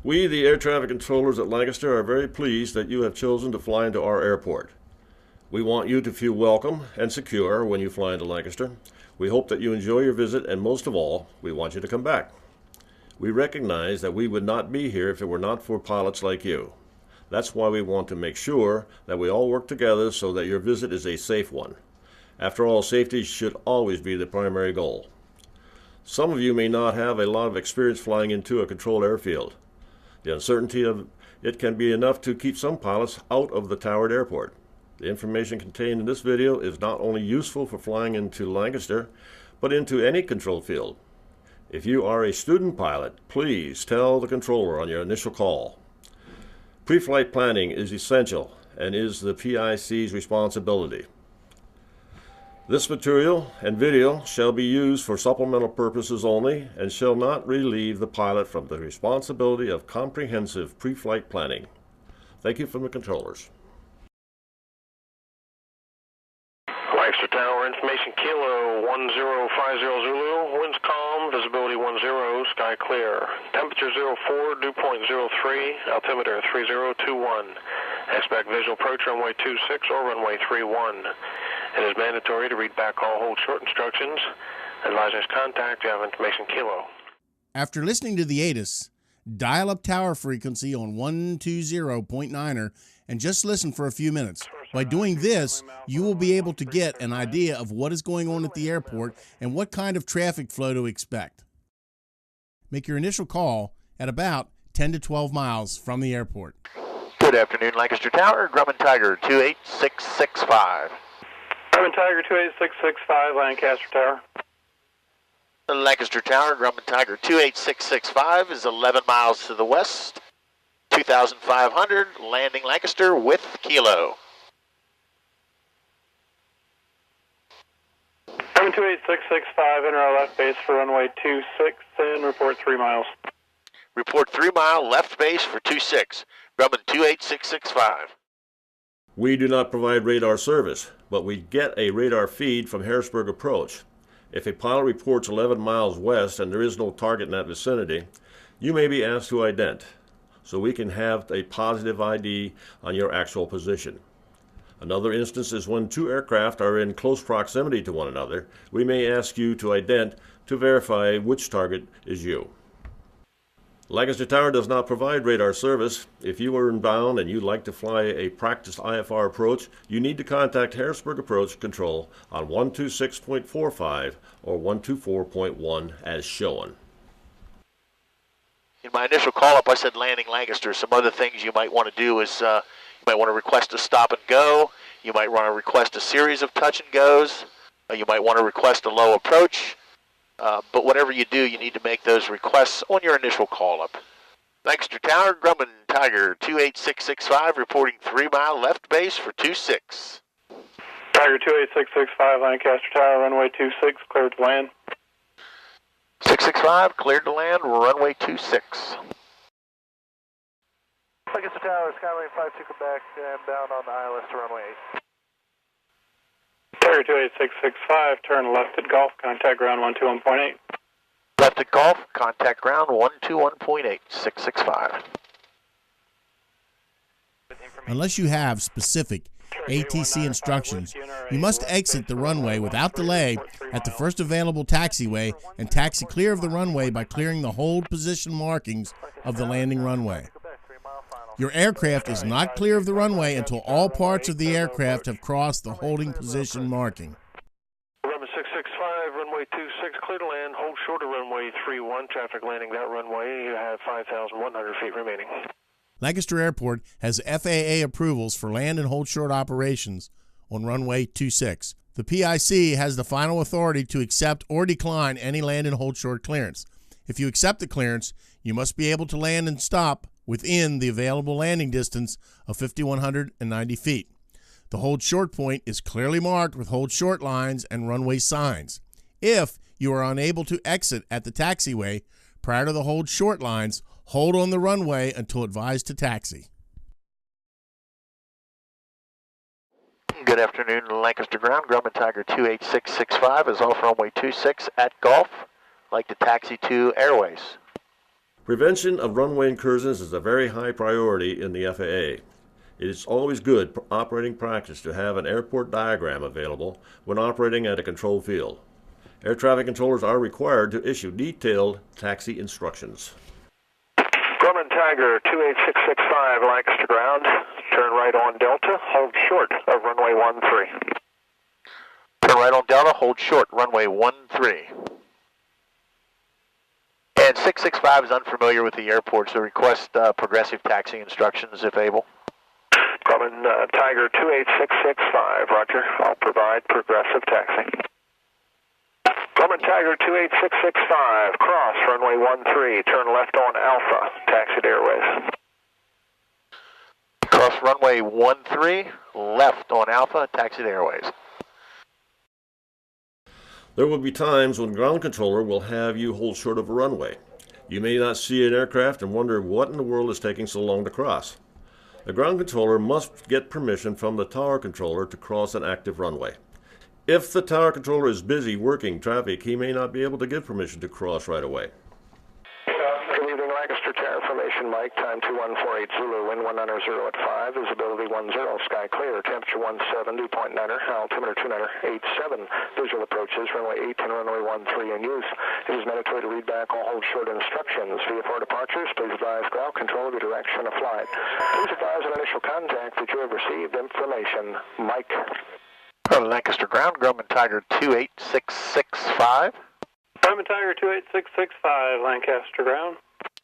We, the air traffic controllers at Lancaster, are very pleased that you have chosen to fly into our airport. We want you to feel welcome and secure when you fly into Lancaster. We hope that you enjoy your visit, and most of all, we want you to come back. We recognize that we would not be here if it were not for pilots like you. That's why we want to make sure that we all work together so that your visit is a safe one. After all, safety should always be the primary goal. Some of you may not have a lot of experience flying into a controlled airfield. The uncertainty of it can be enough to keep some pilots out of the towered airport. The information contained in this video is not only useful for flying into Lancaster, but into any controlled field. If you are a student pilot, please tell the controller on your initial call. Pre-flight planning is essential and is the PIC's responsibility. This material and video shall be used for supplemental purposes only and shall not relieve the pilot from the responsibility of comprehensive pre-flight planning. Thank you from the controllers. Lancaster Tower, information Kilo 1050 Zulu, winds calm, visibility 10, sky clear. Temperature 04, dew point 03, altimeter 3021. Expect visual approach runway 26 or runway 31. It is mandatory to read back all hold short instructions. Advisors contact, you have information Kilo. After listening to the ATIS, dial up tower frequency on 120.9er and just listen for a few minutes. By doing this, you will be able to get an idea of what is going on at the airport and what kind of traffic flow to expect. Make your initial call at about 10 to 12 miles from the airport. Good afternoon, Lancaster Tower, Grumman Tiger 28665. Grumman Tiger 28665, Lancaster Tower. Lancaster Tower, Grumman Tiger 28665 is 11 miles to the west, 2,500, landing Lancaster with Kilo. Grumman 28665, enter our left base for runway 26 and report 3 miles. Report 3 mile left base for 26, Grumman 28665. We do not provide radar service, but we get a radar feed from Harrisburg Approach. If a pilot reports 11 miles west and there is no target in that vicinity, you may be asked to ident, so we can have a positive ID on your actual position. Another instance is when two aircraft are in close proximity to one another, we may ask you to ident to verify which target is you. Lancaster Tower does not provide radar service. If you are inbound and you'd like to fly a practiced IFR approach, you need to contact Harrisburg Approach Control on 126.45 or 124.1 as shown. In my initial call-up, I said landing Lancaster. Some other things you might want to do is you might want to request a stop and go. You might want to request a series of touch and goes. You might want to request a low approach. But whatever you do, you need to make those requests on your initial call-up. Lancaster Tower, Grumman Tiger 28665, reporting 3 mile left base for 26. Tiger 28665, Lancaster Tower, runway 26, cleared to land. 665, cleared to land, runway 26. Lancaster Tower, Skyway 52 Quebec, and bound on the ILS to runway 8. Tiger 28665, turn left at Golf, contact ground 121.8. Left at Golf, contact ground 121.8, 665. Unless you have specific ATC instructions, you must exit the runway without delay at the first available taxiway and taxi clear of the runway by clearing the hold position markings of the landing runway. Your aircraft is not clear of the runway until all parts of the aircraft have crossed the holding position marking. Grumman 665, runway 26, clear to land, hold short of runway 31, traffic landing that runway, you have 5,100 feet remaining. Lancaster Airport has FAA approvals for land and hold short operations on runway 26. The PIC has the final authority to accept or decline any land and hold short clearance. If you accept the clearance, you must be able to land and stop within the available landing distance of 5,190 feet. The hold short point is clearly marked with hold short lines and runway signs. If you are unable to exit at the taxiway prior to the hold short lines, hold on the runway until advised to taxi. Good afternoon, Lancaster Ground. Grumman Tiger 28665 is off runway 26 at Golf. Like to taxi to Airways. Prevention of runway incursions is a very high priority in the FAA. It is always good operating practice to have an airport diagram available when operating at a control field. Air traffic controllers are required to issue detailed taxi instructions. Grumman Tiger 28665 Lancaster ground. Turn right on Delta, hold short of runway 13. Turn right on Delta, hold short, runway 13. And 665 is unfamiliar with the airport, so request progressive taxi instructions if able. Grumman Tiger 28665, roger. I'll provide progressive taxi. Grumman Tiger 28665, cross runway 13, turn left on Alpha, taxi to Airways. Cross runway 13, left on Alpha, taxi to Airways. There will be times when ground controller will have you hold short of a runway. You may not see an aircraft and wonder what in the world is taking so long to cross. The ground controller must get permission from the tower controller to cross an active runway. If the tower controller is busy working traffic, he may not be able to give permission to cross right away. Good evening, Lancaster Tower information, Mike, time 2148 Zulu, wind 190 at 5, visibility 10, sky clear, temperature 17, dew point 9er, altimeter 287, visual approaches, runway 18, runway 13 in use. It is mandatory to read back all hold short instructions. VFR departures, please advise ground control the direction of flight. Please advise on initial contact that you have received information. Mike. Lancaster ground, Grumman Tiger 28665. Grumman Tiger 28665, Lancaster ground.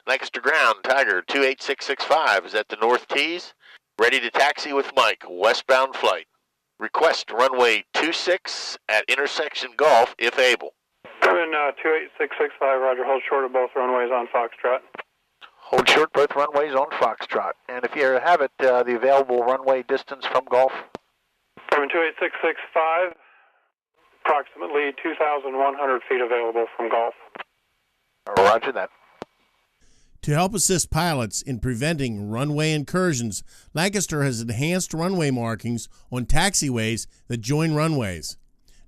Lancaster ground, Tiger 28665 is at the North Keys. Ready to taxi with Mike, westbound flight. Request runway 26 at intersection Golf if able. Grumman 28665, roger, hold short of both runways on Foxtrot. Hold short both runways on Foxtrot. And if you have it, the available runway distance from Golf? Grumman 28665, approximately 2,100 feet available from Golf. Roger that. To help assist pilots in preventing runway incursions, Lancaster has enhanced runway markings on taxiways that join runways.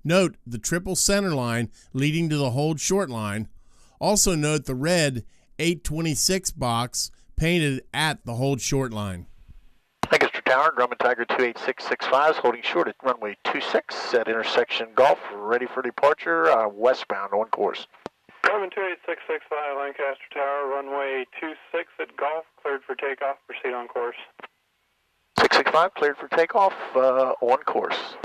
Note the triple center line leading to the hold short line. Also note the red 826 box painted at the hold short line. Lancaster Tower, Grumman Tiger 28665 is holding short at runway 26 at intersection Golf, ready for departure, westbound on course. Grumman 28665, Lancaster Tower, runway 26 at Golf, cleared for takeoff, proceed on course. 665, cleared for takeoff, on course.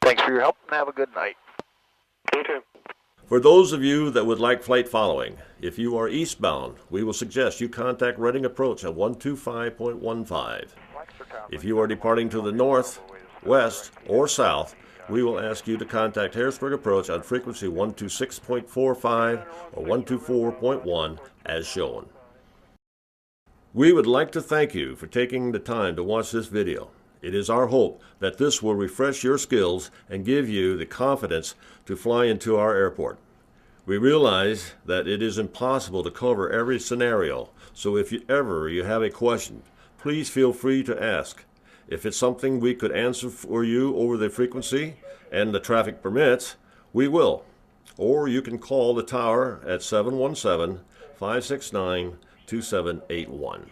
Thanks for your help and have a good night. You too. For those of you that would like flight following, if you are eastbound, we will suggest you contact Reading Approach at 125.15. If you are departing to the north, west, or south, we will ask you to contact Harrisburg Approach on frequency 126.45 or 124.1 as shown. We would like to thank you for taking the time to watch this video. It is our hope that this will refresh your skills and give you the confidence to fly into our airport. We realize that it is impossible to cover every scenario, so if you have a question, please feel free to ask. If it's something we could answer for you over the frequency and the traffic permits, we will. Or you can call the tower at 717-569-2781.